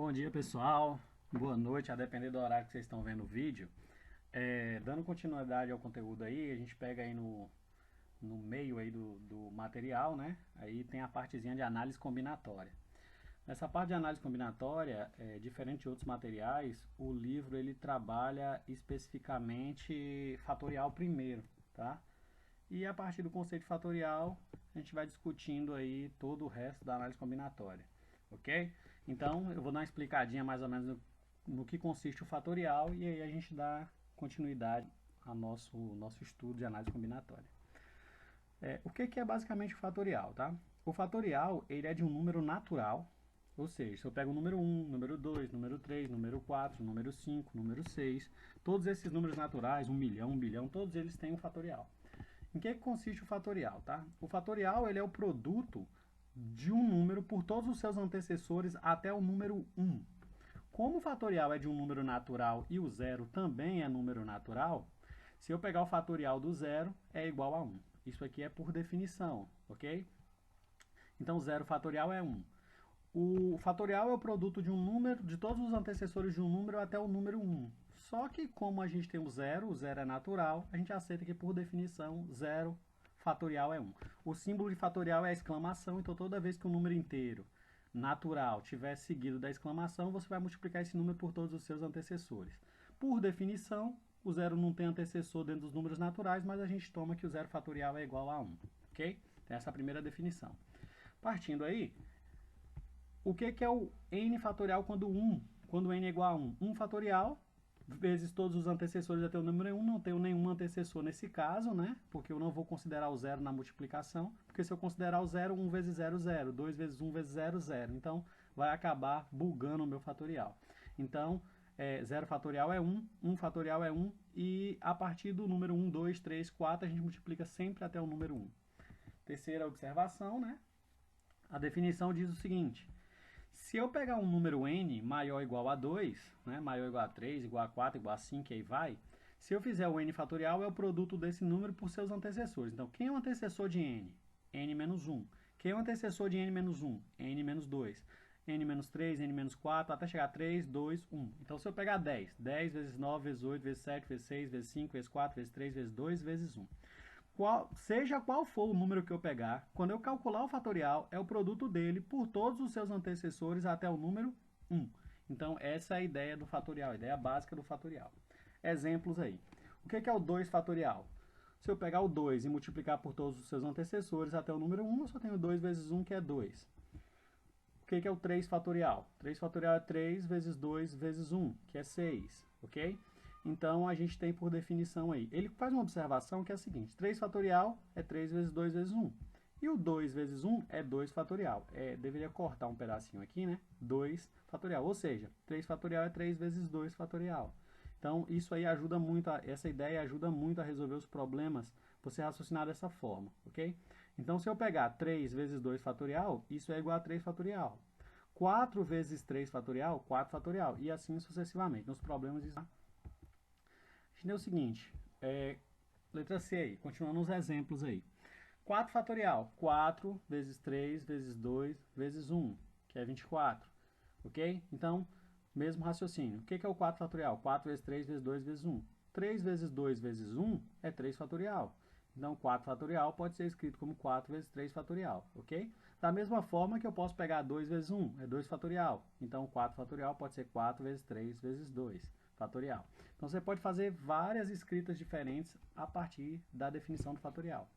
Bom dia, pessoal. Boa noite, a depender do horário que vocês estão vendo o vídeo. Dando continuidade ao conteúdo aí, a gente pega aí no meio aí do material, né? Aí tem a partezinha de análise combinatória. Nessa parte de análise combinatória, diferente de outros materiais, o livro ele trabalha especificamente fatorial primeiro, tá? E a partir do conceito fatorial, a gente vai discutindo aí todo o resto da análise combinatória, ok? Então, eu vou dar uma explicadinha mais ou menos no que consiste o fatorial e aí a gente dá continuidade ao nosso estudo de análise combinatória. O que é basicamente o fatorial, tá? O fatorial, ele é de um número natural, ou seja, se eu pego o número 1, número 2, número 3, número 4, número 5, número 6, todos esses números naturais, 1 milhão, 1 bilhão, todos eles têm um fatorial. Em que consiste o fatorial, tá? O fatorial ele é o produto de um número por todos os seus antecessores até o número 1. Como o fatorial é de um número natural e o zero também é número natural, se eu pegar o fatorial do zero, é igual a 1. Isso aqui é por definição, ok? Então, zero fatorial é 1. O fatorial é o produto de um número, de todos os antecessores de um número até o número 1. Só que como a gente tem o zero é natural, a gente aceita que por definição zero fatorial é 1. O símbolo de fatorial é a exclamação, então toda vez que um número inteiro natural tiver seguido da exclamação, você vai multiplicar esse número por todos os seus antecessores. Por definição, o zero não tem antecessor dentro dos números naturais, mas a gente toma que o zero fatorial é igual a 1, ok? Então essa é a primeira definição. Partindo aí, o que é o n fatorial quando n é igual a 1? 1 fatorial vezes todos os antecessores até o número 1, não tenho nenhum antecessor nesse caso, né? Porque eu não vou considerar o zero na multiplicação, porque se eu considerar o zero, 1 vezes 0, 0, 2 vezes 1 vezes 0, 0. Então, vai acabar bugando o meu fatorial. Então, 0 fatorial é 1, 1 fatorial é 1, e a partir do número 1, 2, 3, 4, a gente multiplica sempre até o número 1. Terceira observação, né? A definição diz o seguinte: se eu pegar um número n maior ou igual a 2, né, maior ou igual a 3, igual a 4, igual a 5, e aí vai, se eu fizer o n fatorial, é o produto desse número por seus antecessores. Então, quem é o antecessor de n? n menos 1. Quem é o antecessor de n menos 1? n menos 2. n menos 3, n menos 4, até chegar a 3, 2, 1. Então, se eu pegar 10, 10 vezes 9, vezes 8, vezes 7, vezes 6, vezes 5, vezes 4, vezes 3, vezes 2, vezes 1. Seja qual for o número que eu pegar, quando eu calcular o fatorial, é o produto dele por todos os seus antecessores até o número 1. Então, essa é a ideia do fatorial, a ideia básica do fatorial. Exemplos aí. O que é o 2 fatorial? Se eu pegar o 2 e multiplicar por todos os seus antecessores até o número 1, eu só tenho 2 vezes 1, que é 2. O que é o 3 fatorial? 3 fatorial é 3 vezes 2 vezes 1, que é 6, ok? Então, a gente tem por definição aí. Ele faz uma observação que é a seguinte: 3 fatorial é 3 vezes 2 vezes 1. E o 2 vezes 1 é 2 fatorial. Deveria cortar um pedacinho aqui, né? 2 fatorial. Ou seja, 3 fatorial é 3 vezes 2 fatorial. Então, isso aí ajuda muito, essa ideia ajuda muito a resolver os problemas, você raciocinar dessa forma, ok? Então, se eu pegar 3 vezes 2 fatorial, isso é igual a 3 fatorial. 4 vezes 3 fatorial, 4 fatorial. E assim sucessivamente. Nos problemas, isso. A gente tem o seguinte, letra C aí, continuando os exemplos aí. 4 fatorial, 4 vezes 3 vezes 2 vezes 1, que é 24, ok? Então, mesmo raciocínio. O que é o 4 fatorial? 4 vezes 3 vezes 2 vezes 1. 3 vezes 2 vezes 1 é 3 fatorial. Então, 4 fatorial pode ser escrito como 4 vezes 3 fatorial, ok? Da mesma forma que eu posso pegar 2 vezes 1, é 2 fatorial. Então, 4 fatorial pode ser 4 vezes 3 vezes 2 fatorial. Então, você pode fazer várias escritas diferentes a partir da definição do fatorial.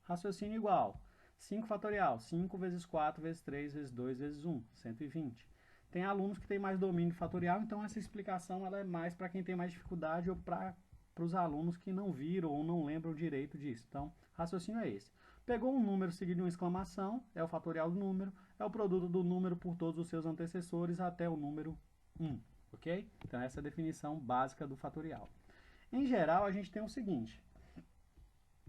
Raciocínio igual. 5 fatorial, 5 vezes 4 vezes 3 vezes 2 vezes 1, 120. Tem alunos que têm mais domínio fatorial, então essa explicação ela é mais para quem tem mais dificuldade ou para os alunos que não viram ou não lembram direito disso. Então, raciocínio é esse. Pegou um número seguido de uma exclamação, é o fatorial do número, é o produto do número por todos os seus antecessores até o número 1, ok? Então, essa é a definição básica do fatorial. Em geral, a gente tem o seguinte: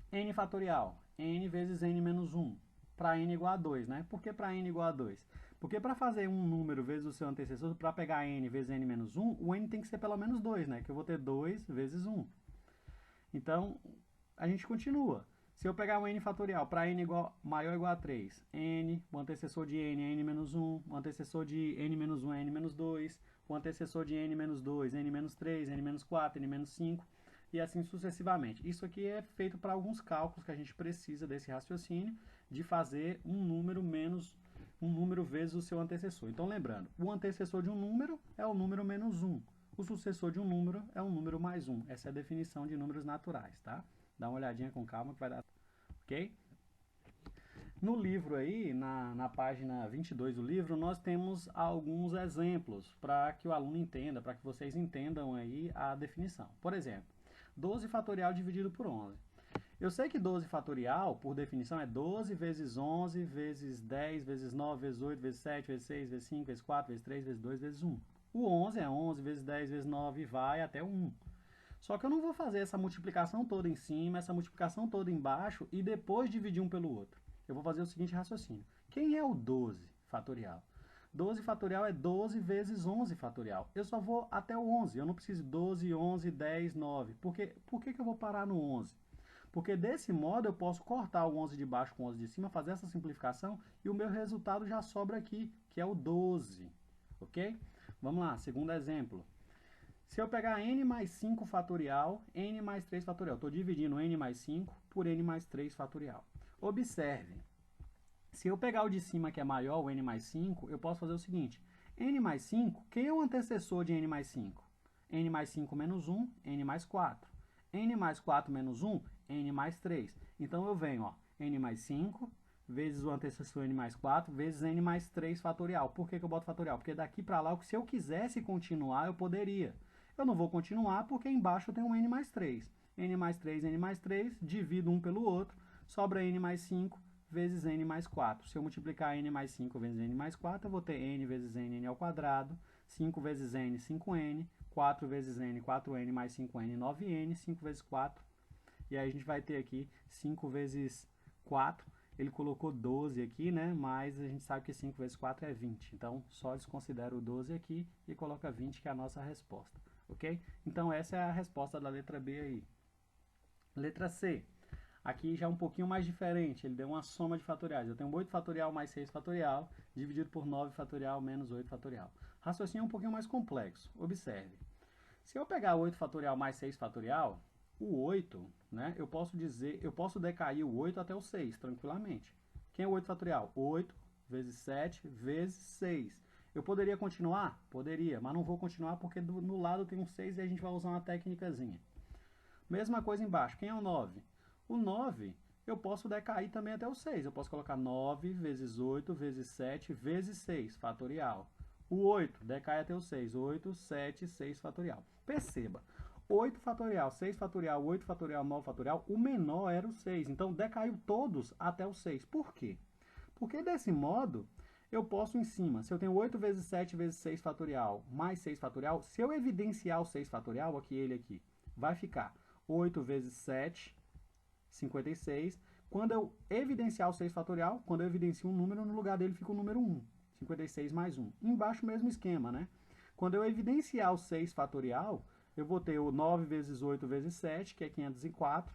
n fatorial, n vezes n menos 1, para n igual a 2, né? Por que para n igual a 2? Porque para fazer um número vezes o seu antecessor, para pegar n vezes n menos 1, o n tem que ser pelo menos 2, né? Que eu vou ter 2 vezes 1. Então, a gente continua. Se eu pegar um n fatorial para n maior ou igual a 3, n, o antecessor de n é n-1, o antecessor de n-1 é n-2, o antecessor de n-2, n-3, n-4, n-5, e assim sucessivamente. Isso aqui é feito para alguns cálculos que a gente precisa desse raciocínio de fazer um número menos um número vezes o seu antecessor. Então, lembrando, o antecessor de um número é o número menos 1. O sucessor de um número é um número mais 1. Essa é a definição de números naturais, tá? Dá uma olhadinha com calma que vai dar... Ok? No livro aí, na página 22 do livro, nós temos alguns exemplos para que o aluno entenda, para que vocês entendam aí a definição. Por exemplo, 12 fatorial dividido por 11. Eu sei que 12 fatorial, por definição, é 12 vezes 11, vezes 10, vezes 9, vezes 8, vezes 7, vezes 6, vezes 5, vezes 4, vezes 3, vezes 2, vezes 1. O 11 é 11 vezes 10, vezes 9 e vai até o 1. Só que eu não vou fazer essa multiplicação toda em cima, essa multiplicação toda embaixo e depois dividir um pelo outro. Eu vou fazer o seguinte raciocínio. Quem é o 12 fatorial? 12 fatorial é 12 vezes 11 fatorial. Eu só vou até o 11. Eu não preciso 12, 11, 10, 9. Por que eu vou parar no 11? Porque desse modo eu posso cortar o 11 de baixo com o 11 de cima, fazer essa simplificação e o meu resultado já sobra aqui, que é o 12. Ok? Vamos lá, segundo exemplo. Se eu pegar n mais 5 fatorial, n mais 3 fatorial, estou dividindo n mais 5 por n mais 3 fatorial. Observe, se eu pegar o de cima que é maior, o n mais 5, eu posso fazer o seguinte. N mais 5, quem é o antecessor de n mais 5? N mais 5 menos 1, n mais 4. N mais 4 menos 1, n mais 3. Então eu venho, ó, n mais 5 vezes o antecessor n mais 4 vezes n mais 3 fatorial. Por que eu boto fatorial? Porque daqui para lá, se eu quisesse continuar, eu poderia. Eu não vou continuar porque embaixo eu tenho um n mais 3. N mais 3, n mais 3, divido um pelo outro, sobra n mais 5 vezes n mais 4. Se eu multiplicar n mais 5 vezes n mais 4, eu vou ter n vezes n ao quadrado, 5 vezes n, 5n, 4 vezes n, 4n, mais 5n, 9n, 5 vezes 4. E aí a gente vai ter aqui 5 vezes 4. Ele colocou 12 aqui, né? Mas a gente sabe que 5 vezes 4 é 20. Então, só desconsidera o 12 aqui e coloca 20, que é a nossa resposta. Ok? Então, essa é a resposta da letra B aí. Letra C. Aqui já é um pouquinho mais diferente. Ele deu uma soma de fatoriais. Eu tenho 8 fatorial mais 6 fatorial, dividido por 9 fatorial menos 8 fatorial. Raciocínio é um pouquinho mais complexo. Observe. Se eu pegar 8 fatorial mais 6 fatorial, o 8, né, eu posso decair o 8 até o 6, tranquilamente. Quem é o 8 fatorial? 8 vezes 7 vezes 6. Eu poderia continuar? Poderia, mas não vou continuar porque no lado tem um 6 e a gente vai usar uma técnicazinha. Mesma coisa embaixo. Quem é o 9? O 9, eu posso decair também até o 6. Eu posso colocar 9 vezes 8 vezes 7 vezes 6, fatorial. O 8 decai até o 6. 8, 7, 6 fatorial. Perceba, 8 fatorial, 6 fatorial, 8 fatorial, 9 fatorial, o menor era o 6. Então, decaiu todos até o 6. Por quê? Porque desse modo, eu posso em cima, se eu tenho 8 vezes 7 vezes 6 fatorial, mais 6 fatorial, se eu evidenciar o 6 fatorial, aqui ele aqui, vai ficar 8 vezes 7, 56. Quando eu evidenciar o 6 fatorial, quando eu evidencio um número, no lugar dele fica o número 1. 56 mais 1. Embaixo, mesmo esquema, né? Quando eu evidenciar o 6 fatorial, eu vou ter o 9 vezes 8 vezes 7, que é 504,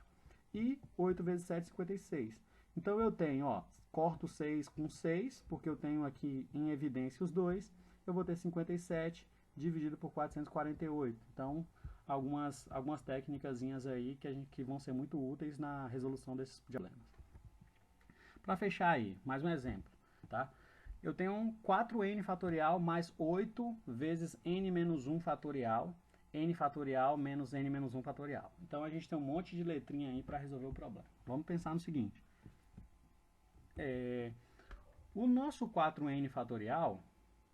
e 8 vezes 7, 56. Então, eu tenho, ó, corto 6 com 6, porque eu tenho aqui em evidência os dois, eu vou ter 57 dividido por 448. Então, algumas técnicazinhas aí que vão ser muito úteis na resolução desses problemas. Para fechar aí, mais um exemplo, tá? Eu tenho um 4n fatorial mais 8 vezes n menos 1 fatorial, n fatorial menos n menos 1 fatorial. Então, a gente tem um monte de letrinha aí para resolver o problema. Vamos pensar no seguinte. O nosso 4n fatorial,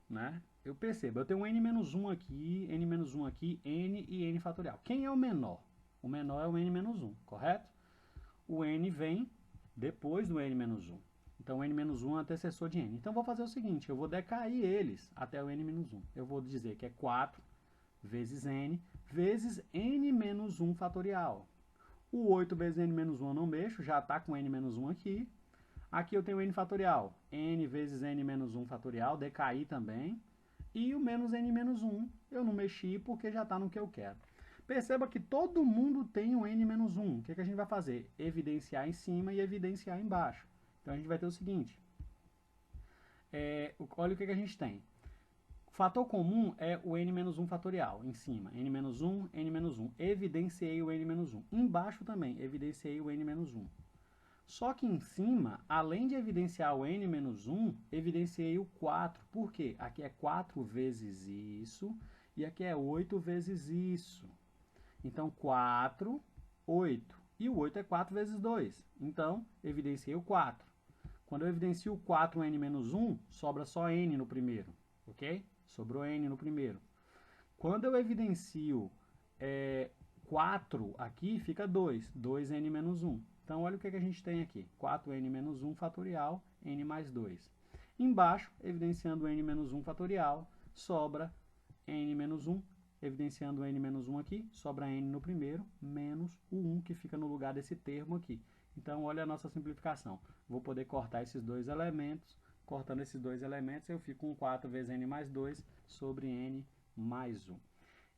né? Eu percebo, eu tenho n menos 1 aqui, n menos 1 aqui, n e n fatorial. Quem é o menor? O menor é o n menos 1, correto? O n vem depois do n menos 1. Então, o n menos 1 é o antecessor de n. Então, eu vou fazer o seguinte, eu vou decair eles até o n menos 1. Eu vou dizer que é 4 vezes n menos 1 fatorial. O 8 vezes n menos 1 eu não mexo, já está com n menos 1 aqui. Aqui eu tenho n fatorial, n vezes n menos 1 fatorial, decair também. E o menos n menos 1 eu não mexi porque já está no que eu quero. Perceba que todo mundo tem um n-1. O que a gente vai fazer? Evidenciar em cima e evidenciar embaixo. Então a gente vai ter o seguinte. Olha o que a gente tem. O fator comum é o n-1 fatorial, em cima. n-1, n-1. Evidenciei o n-1. Embaixo também, evidenciei o n-1. Só que em cima, além de evidenciar o n-1, evidenciei o 4. Por quê? Aqui é 4 vezes isso e aqui é 8 vezes isso. Então, 4, 8. E o 8 é 4 vezes 2. Então, evidenciei o 4. Quando eu evidencio o 4 n-1, sobra só n no primeiro. Ok? Sobrou n no primeiro. Quando eu evidencio 4 aqui, fica 2. 2n-1. Então, olha o que a gente tem aqui. 4n-1 fatorial, n mais 2. Embaixo, evidenciando o n-1 fatorial, sobra n-1. Evidenciando o n-1 aqui, sobra n no primeiro, menos o 1 que fica no lugar desse termo aqui. Então, olha a nossa simplificação. Vou poder cortar esses dois elementos. Cortando esses dois elementos, eu fico com 4 vezes n mais 2 sobre n mais 1.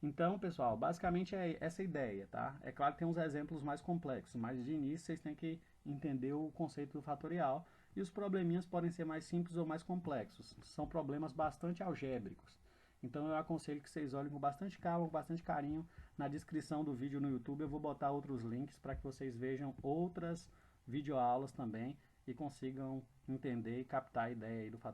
Então, pessoal, basicamente é essa a ideia, tá? É claro que tem uns exemplos mais complexos, mas de início vocês têm que entender o conceito do fatorial. E os probleminhas podem ser mais simples ou mais complexos. São problemas bastante algébricos. Então eu aconselho que vocês olhem com bastante calma, com bastante carinho. Na descrição do vídeo no YouTube eu vou botar outros links para que vocês vejam outras videoaulas também e consigam entender e captar a ideia aí do fatorial.